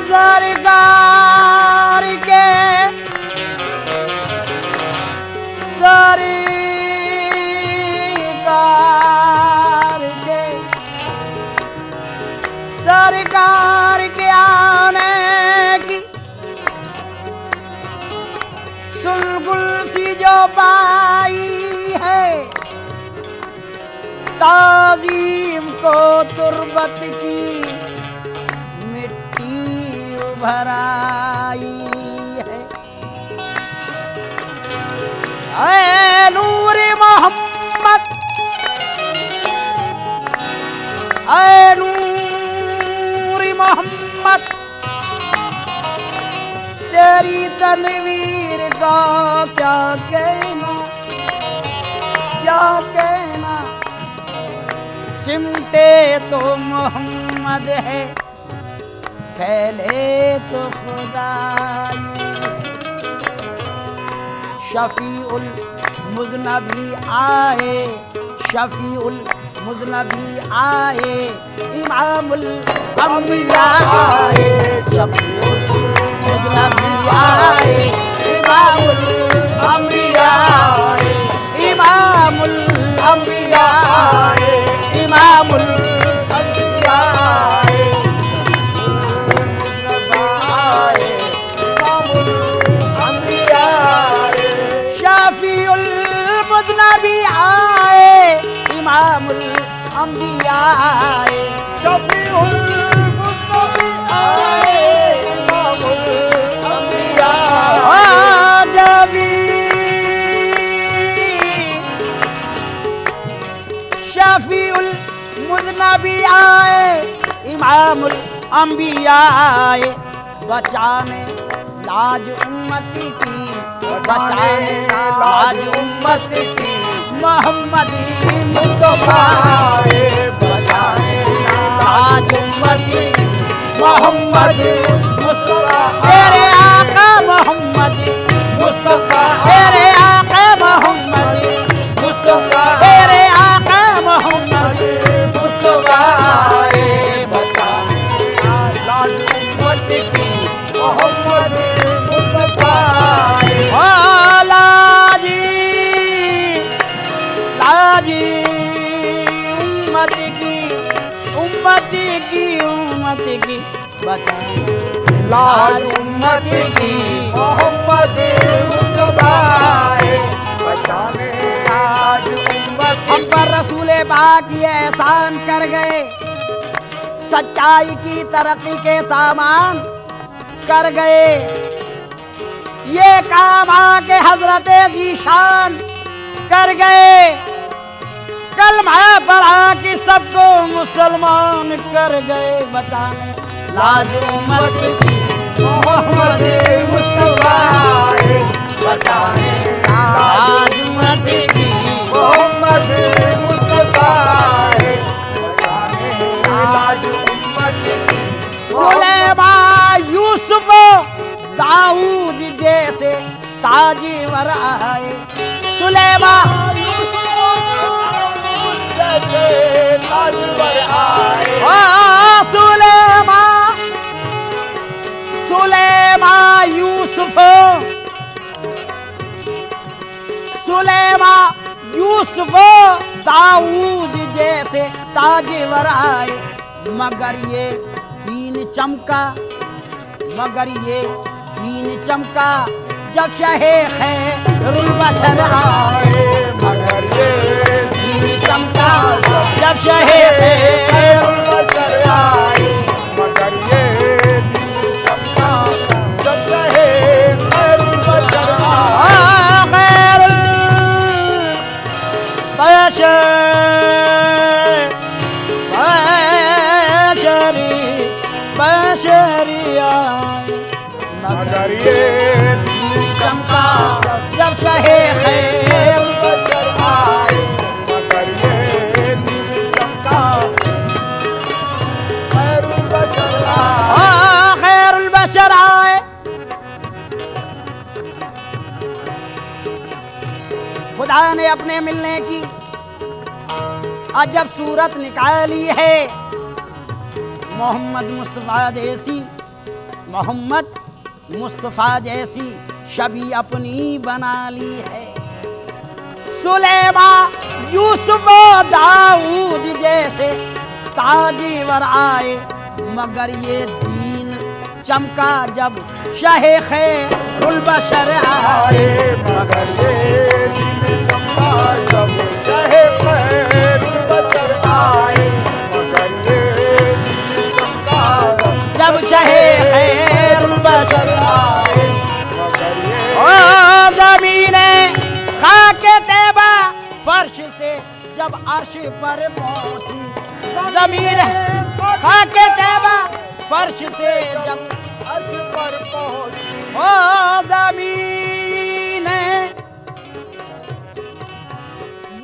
सरकार के सरकार के आने की सुलगुल सी जो पाई है, ताजीम को तुर्बत की मिट्टी उभर आई है। ऐ नूर मोहम्मद, ऐ नूर मोहम्मद, तेरी तनवीर का क्या कहना, क्या कहना। सिमटे तो मोहम्मद है, फैले तो खुदाई है। शफीउल मुज़नबी आए, शफीउल मुज़नबी आए, इमामुल अंबिया आए। शफीउल मुज़नबी आए, इमामुल अंबिया आए, इमामुल अंबिया आए, इमामुल अंबिया आए, इमामुल अंबिया आए। शफीउल मुज़नबी आए, इमामुल अंबिया आए। शफीउल मुज़नबी आए, इमामुल अंबिया आए। शफीउल मुज़नबी आए, इमामुल अंबिया आए। बचाने लाज उम्मती की, बचाने लाज उम्मती की, मोहम्मदी मुस्तफा आए। बचाने लाज उम्मती की, मोहम्मदी मुस्तफा। तेरे आका मोहम्मदी मुस्तफा, तेरे आका मोहम्मदी मुस्तफा, तेरे आका मोहम्मदी मुस्तफा आए। बचाने लाज उम्मती की, मोहम्मदी मुस्तफा आए। लाजी लाजी उम्मती की, उम्मती की, उम्मती की, बचाने लाज उम्मती की, मोहम्मदी मुस्तफा आए। बचाने लाज उम्मती। हम पर रसूले पाक ये एहसान कर गए, सच्चाई की तरक्की के सामान कर गए। ये काम आके हजरत जीशान कर गए। कलमा पढ़ा कि सबको मुसलमान कर गए। बचाने लाज उम्मती की, मोहम्मदी मुस्तफा आए। बचाने लाज उम्मती की, मोहम्मदी मुस्तफा आए। बचाने लाज उम्मती की। सुलेमान यूसुफ दाऊद जैसे ताजवर आए। सुलेमान यूसुफ जैसे ताजवर आए। सुलेमान सुलेमान यूसुफ, सुलेमान यूसुफ दाऊद जैसे ताजवर आए। मगर ये दीन चमका, मगर ये दीन चमका जब शहे खैरुल बशर आए। मगर ये दीन चमका जब शहे खैरुल बशर आए। मगर ये दीन चमका जब शहे खैरुल बशर आए। खैरुल बशर बशरी आए। मगर ये दीन चमका जब शहे खैरुल बशर आए। मगर ये दीन चमका खैरुल बशर आए। खैरुल बशर आए। खुदा ने अपने मिलने की अजब सूरत निकाली है। मोहम्मद मुस्तफा देसी मोहम्मद मुस्तफ़ा जैसी शबी अपनी बना ली है। सुलेमा यूसुफ और दाऊद जैसे ताजीवर आए, मगर ये दीन चमका जब शाहे खैरुल बशर आए। मगर ये दिन चमका जब शाहे खैरुल बशर आए। मगर ये दिन चमका जब शाहे खैरुल बशर आए। मगर ये ओ ज़मीने खाके तैबा फर्श से जब अर्श पर पहुंची। ज़मीन खाके तैबा फर्श से जब अर्श पर पहुंची। ओ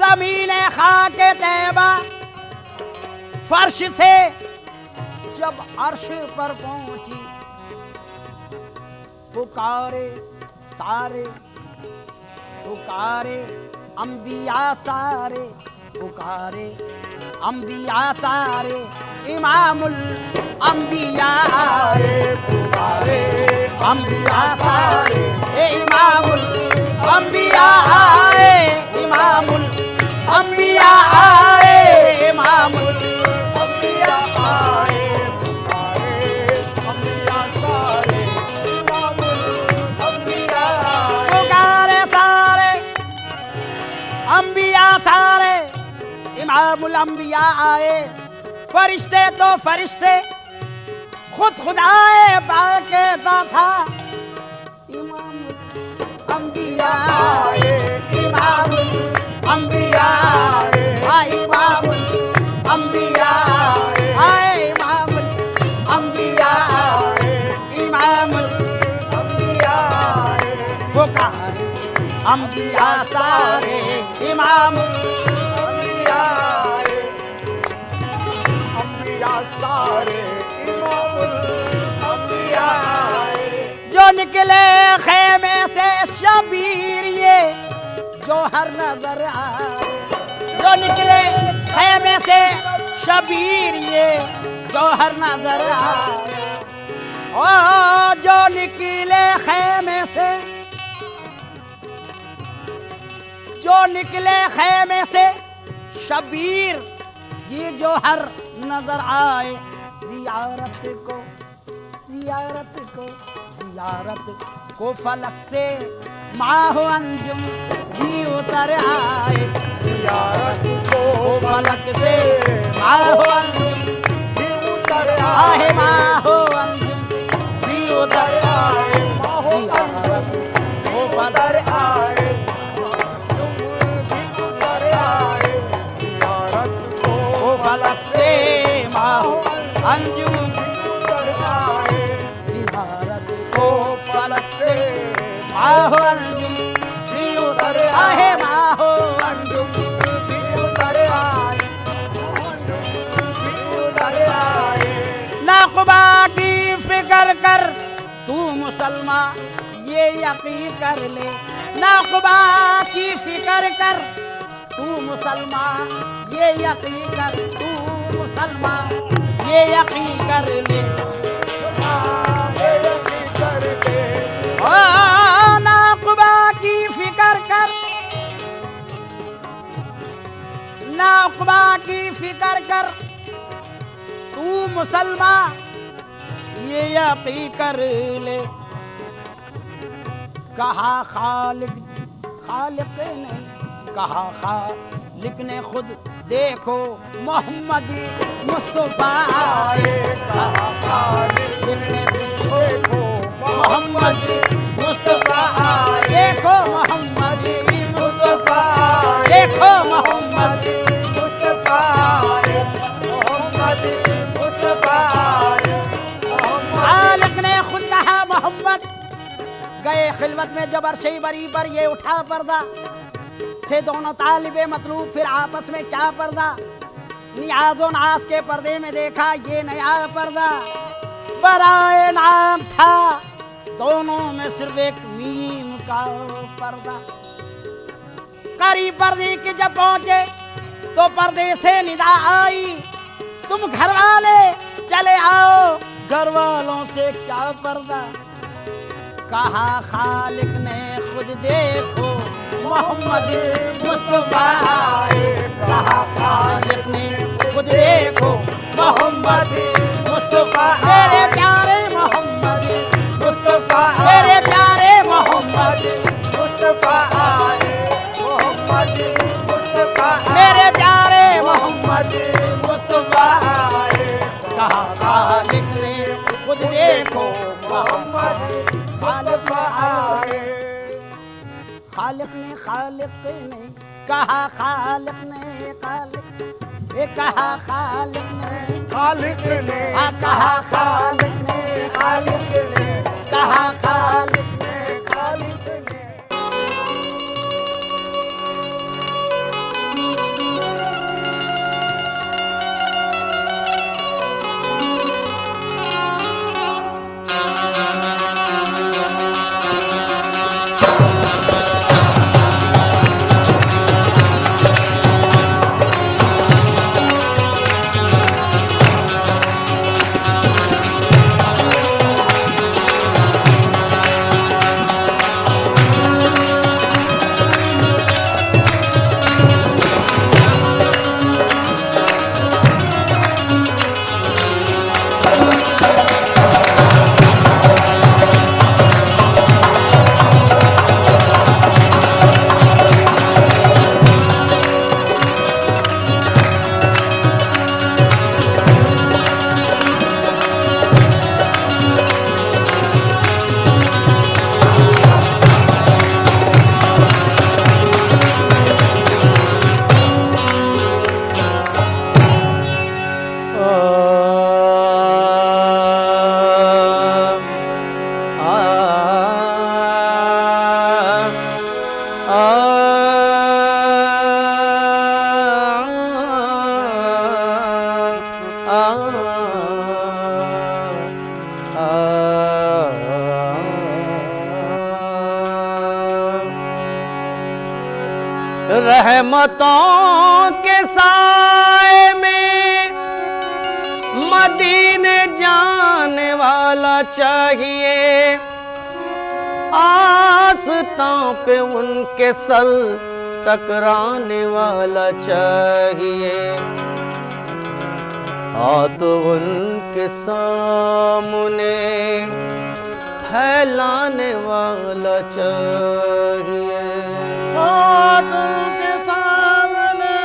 ज़मीने खाके तैबा फर्श से जब अर्श पर पहुंची। पुकारे सारे, पुकारे अंबिया सारे, पुकारे अंबिया सारे, इमामुल अंबिया आए। पुकारे अंबिया सारे, इमामुल अंबिया आए। इमामुल अंबिया आए। इमामुल अंबिया आए। पुकारे अंबिया सारे, इमामुल अंबिया आए। पुकारे सारे अंबिया सारे, इमामुल अंबिया आए। फरिश्ते तो फरिश्ते खुद खुदाए बाकायदा था। इमामुल अंबिया आए। इमामुल अंबिया आए। इमामुल अंबिया आए। इमामुल अंबिया आए। इमामुल अंबिया आए। पुकारे अंबिया सारे, इमामुल अंबिया आए। अंबिया सारे, इमामुल अंबिया आए। जो निकले खेमे से शबीर ये जौहर नजर आए। जो निकले खेमे से शबीर ये जौहर नजर आए। ओ जो निकले खेमे से, जो निकले खेमे से शबीर ये जौहर नजर आए। जियारत को, जियारत को, जियारत को फलक से माहो अंजुम भी उतर आए। जियारत को फलक से माहो अंजुम भी उतर आहे, माहो अंजुम भी उतर आए। माहो जियारत को उतर फलक आए। तुम भी उतर आए। जियारत को फलक से माहो अंजुम उतर आए। जियारत को फलक से माहो अंजुम भी उतर आहे। माहो अंजुम भी उतर आए। भी उतर आए। नाक़ुबा की फिक्र कर तू मुसलमान ये यकीन कर ले। नाक़ुबा की फिक्र कर तू मुसलमान ये यकीन कर। तू मुसलमान ये यकीन कर ले। ओ नाक़ुबा की फिक्र कर, नाक़ुबा की फिक्र कर तू मुसलमान ये यकीन कर ले। कहा खालिक, खालिक ने कहा खालिक ने खुद देखो मोहम्मद मुस्तफ़ा आए। कहा खालिक ने देखो मोहम्मद मुस्तफ़ा आए। देखो मोहम्मद मुस्तफ़ा आए। देखो मोहम्मद मुस्तफा आए। मोहम्मद मुस्तफा आए। खालिक ने खुद कहा मोहम्मद गए खिलवत में जब अर्शे बरी पर ये उठा पर्दा। थे दोनों तालिबे मतलूब फिर आपस में क्या पर्दा। नियाज़ो नाज के पर्दे में देखा ये नया पर्दा। बराए नाम था दोनों में सिर्फ एक मीम का पर्दा। करीब पर्दे के जब पहुंचे तो पर्दे से निदा आई, तुम घर वाले चले आओ घर वालों से क्या पर्दा, कहा खालिक ने खुद देखो मोहम्मद मुस्तफा आए, कहा खालिक ने खुद देखो मोहम्मद मुस्तफा, मेरे प्यारे मोहम्मद मुस्तफा मेरे प्यारे मोहम्मद मुस्तफा आए, मोहम्मद मुस्तफा मेरे प्यारे मोहम्मद मुस्तफा आए, कहा खालिक ने खुद देखो मोहम्मद मुस्तफा आए। खालिक ने कहा, खालिक ने खालिक, ये कहा खालिक ने खालिक ने कहा खालिक ने खालिक ने कहा खालिक ने खालिक ने रहमतों के साए में मदीने जाने वाला चाहिए, आस्तां पे उनके सर टकराने वाला चाहिए, हाथ उनके सामने फैलाने वाला चाहिए। के सामने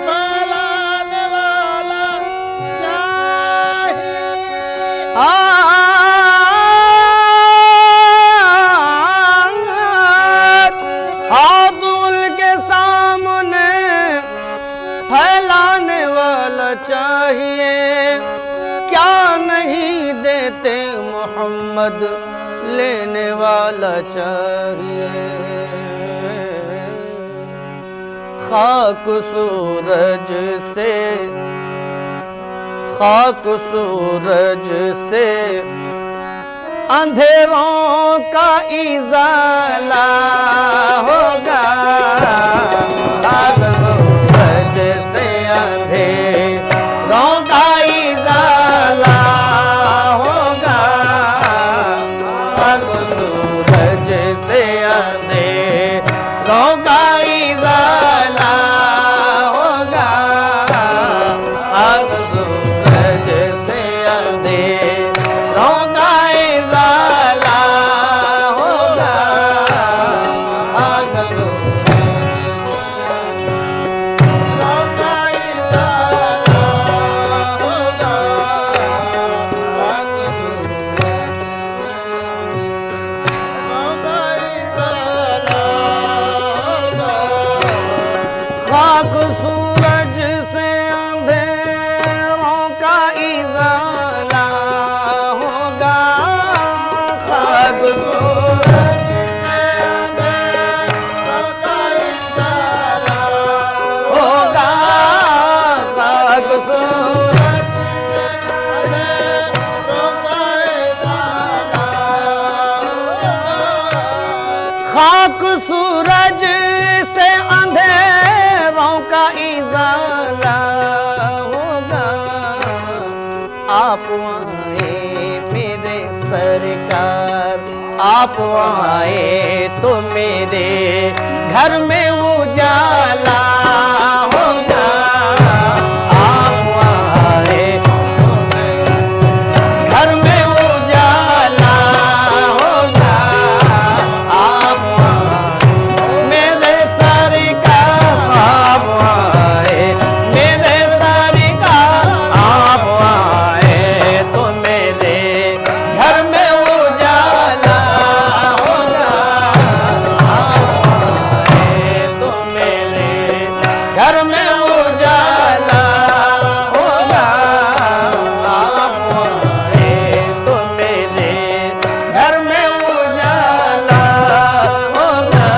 फैलाने वाला चाहिए। हाथ उनके सामने फैलाने वाला चाहिए, क्या नहीं देते मोहम्मद लेने वाला चाहिए। खाक सूरज से, खाक सूरज से अंधेरों का इजाला होगा, खाक सूरज से अंधेरों का इजाला होगा, खाक सूरज से अंधेरों का इजाला होगा, खाक सूरज से अंधेरों का इजाला होगा, खाक सूरज से इजाला होगा। आप आए मेरे सरकार, आप आए तो मेरे घर में उजाला होगा। आप आए घर में उजाला होगा। आप आए मेरे सरकार, आप आए मेरे सरकार, आप आए तो मेरे घर में उजाला होगा। आप आए तो मेरे घर में उजाला होगा। आप आए तो मेरे घर में उजाला होगा।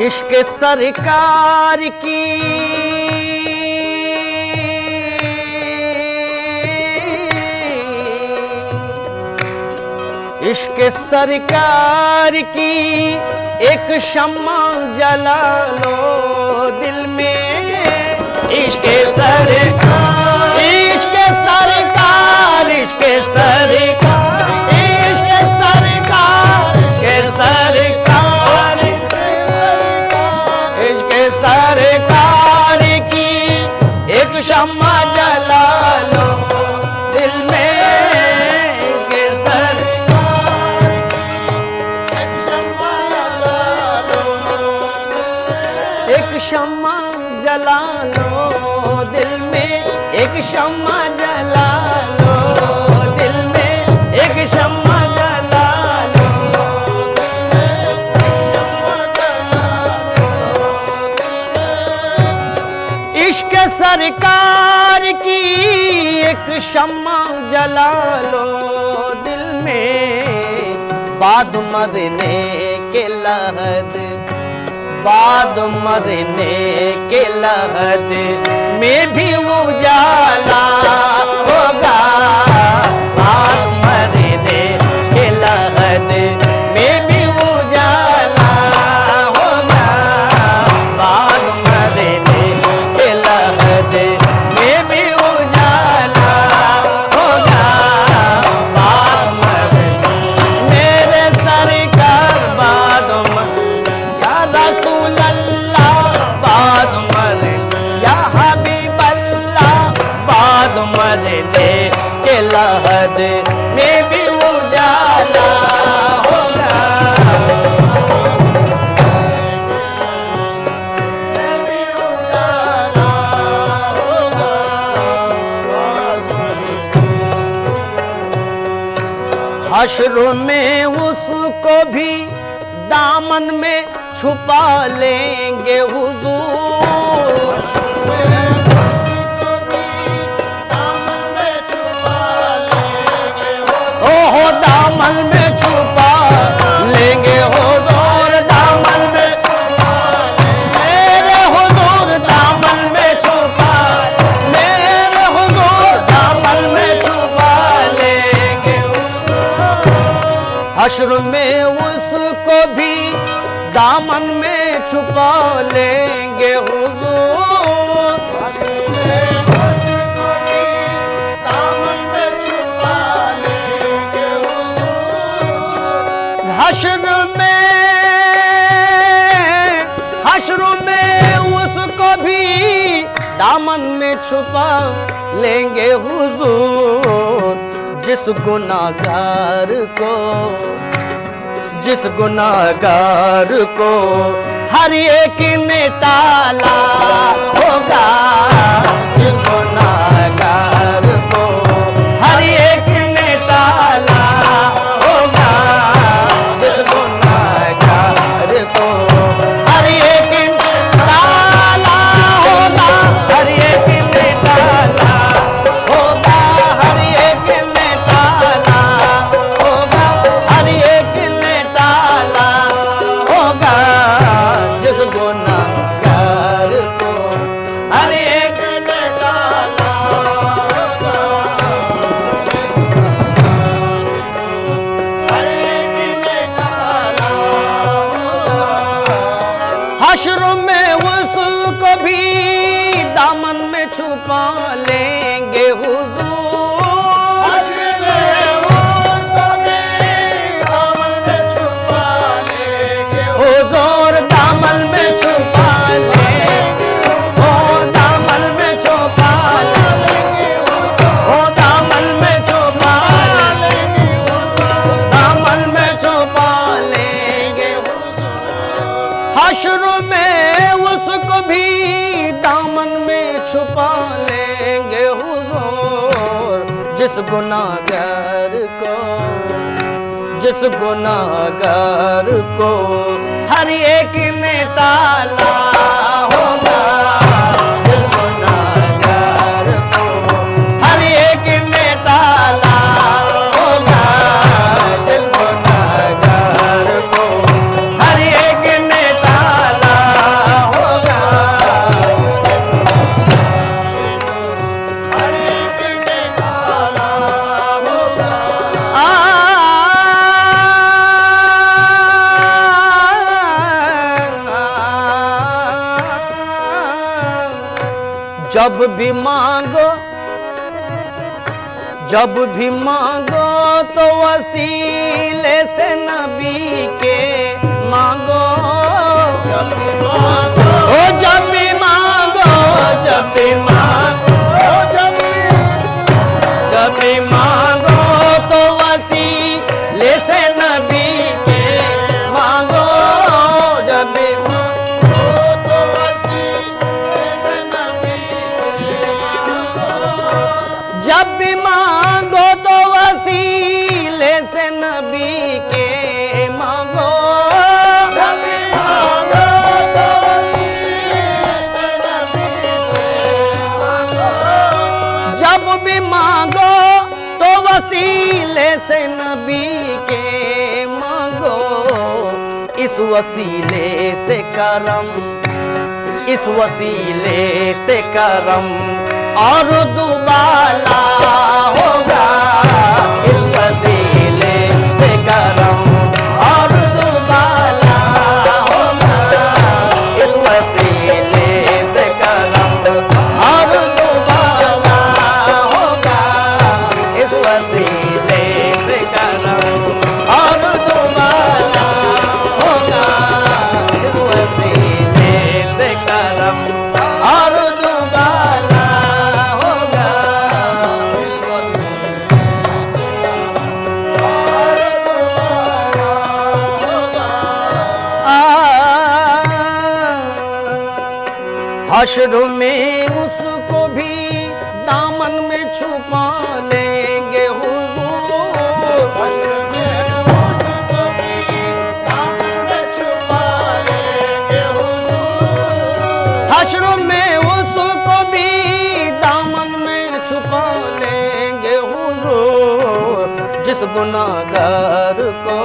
इश्क सरकार की इश्क सरकार की एक शम्मा जला लो दिल में। इश्क सरकार, इश्क सरकार, इश्क सरकार, इश्क सरकार, इश्क सरकार, इश्क सरकार की एक शम्मा जला लो दिल में। इश्क सरकार एक शम्मा जला लो दिल में, एक शम्मा जला लो दिल में, एक शम्मा जला लो इश्क सरकार की एक शम्मा जला लो दिल में। बाद मरने के लहद, बाद मरने के लहद में भी उजाला होगा। बाद मरने के लहद में भी उजाला होगा। बाद मरने के लहद में भी उजाला होगा। बाद मरने मेरे सरकार, बाद या रसूल अल्लाह, बाद मरने या हबीब अल्लाह, बाद मरने के लहद में भी उजाला होगा। हश्र में उसको भी दामन में छुपा लेंगे हुजूर। ओहो दामन में छुपा लेंगे हुजूर, दामन में मेरे हुजूर, दामन में छुपा मेरे हुजूर, दामन में छुपा लेंगे। हश्र में उसको भी दामन में छुपा लेंगे हुजूर। हश्र में उसको भी दामन में छुपा लेंगे हुजूर। जिस गुनाहगार को, जिस गुनाहगार को हर एक ने टाला होगा। जिस गुनाहगार को हर एक ने टाला होगा। जिस गुनाहगार को हर एक ने टाला होगा। हर एक ने टाला होगा। हर एक ने टाला होगा। हर एक ने टाला होगा। जिस गुनाहगार को हर एक ने टाला जिस गुनाहगार को, जिस गुनाहगार को हर एक में ताला होगा, जिस गुनाहगार को हर एक में ताला होगा, जिस गुनाहगार को हर एक में ताला होगा। हर एक में ताला होगा। जब भी मांगो, जब भी मांगो तो वसीले से नबी के मांगो। जब भी मांगो, ओ जब भी मांगो, जब भी मांगो, जब भी मांगो तो वसीले से नबी के मांगो। जब भी तो वसीले से नबी के मांगो। जब भी मांगो तो वसीले से नबी के मांगो। जब भी मांगो तो वसीले से नबी के मांगो। जब भी मांगो तो वसीले से नबी के मांगो। इस वसीले से करम, इस वसीले से करम और दुबाला होगा। इस वसीले से करम और दुबाला होगा। इस वसीले से करम और दुबाला होगा। इस वसीले से करम और दुबाला होगा। इस वसीले से करम और दुबाला होगा। इस वसीले से और दुबारा होगा। हश्र में उसको भी दामन में छुपा लेंगे हुजूर। हश्र में उसको भी दामन में छुपा लेंगे हुजूर। हश्र में उसको भी दामन में छुपा लेंगे हुजूर। जिस गुनाहगार को,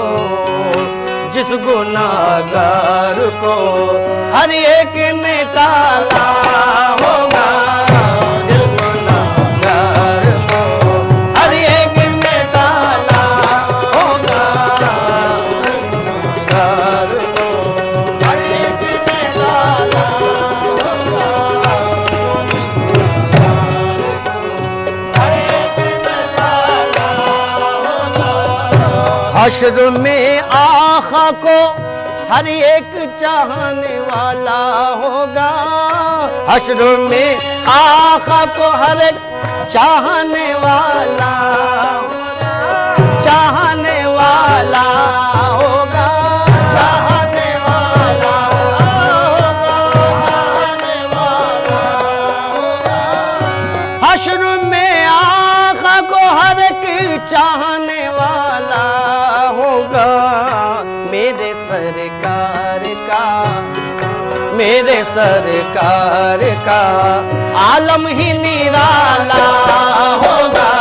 जिस गुनाहगार को हर एक ने ताला होगा। जिस गुनाहगार को हर एक ने ताला होगा। गुनाहगार को हर एक में ताला होगा। हर एक में ताला होगा। हश्र में आखा को हर एक चाहने वाला होगा। हश्र में आखा को हर एक चाहने वाला, चाहने वाला होगा। चाहने वाला होगा। चाहने वाला होगा। हश्र में आखा को हर एक चाहने वाला होगा। मेरे सरकार का, मेरे सरकार का आलम ही निराला होगा।